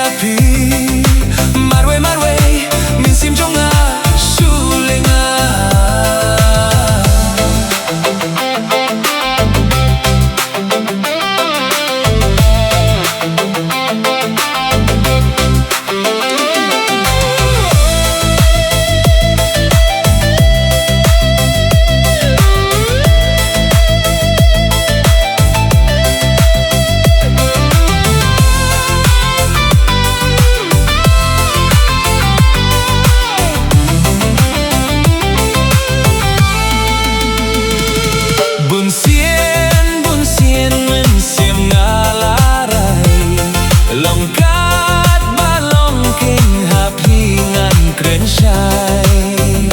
iaphi marwe min sim jonga shulenga Bun sien men sim ngalarai longkat balong king happy ngan kren shai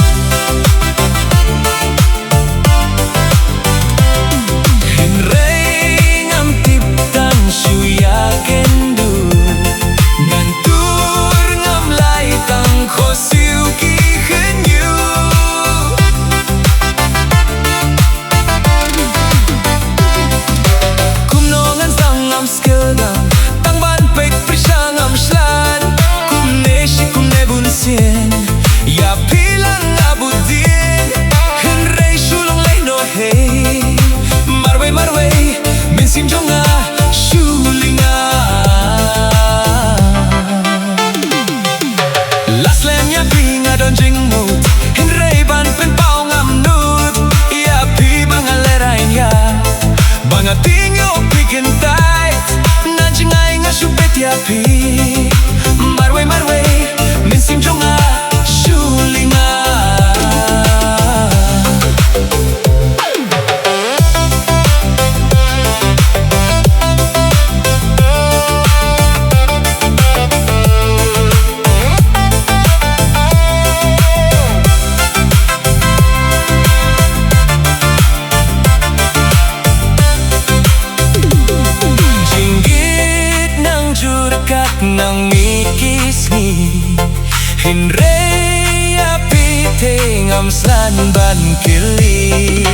hin rei ngam tip tan shuya kendu ngan tur ngam lai tang khosiu ki khen yu ya pilang abudin hin rei shulong lei no hey marwe min sim jonga shulinga la slem ya pinga don jing mut hin rei ban pen pau ngam nut ya pi banga lerain ya banga tingo pikin tight nan jingai nga shupet ya pi marwe min sim jonga shulinga jinggit nang jurkat nang mikis ni hin rei api te ngam san ban kili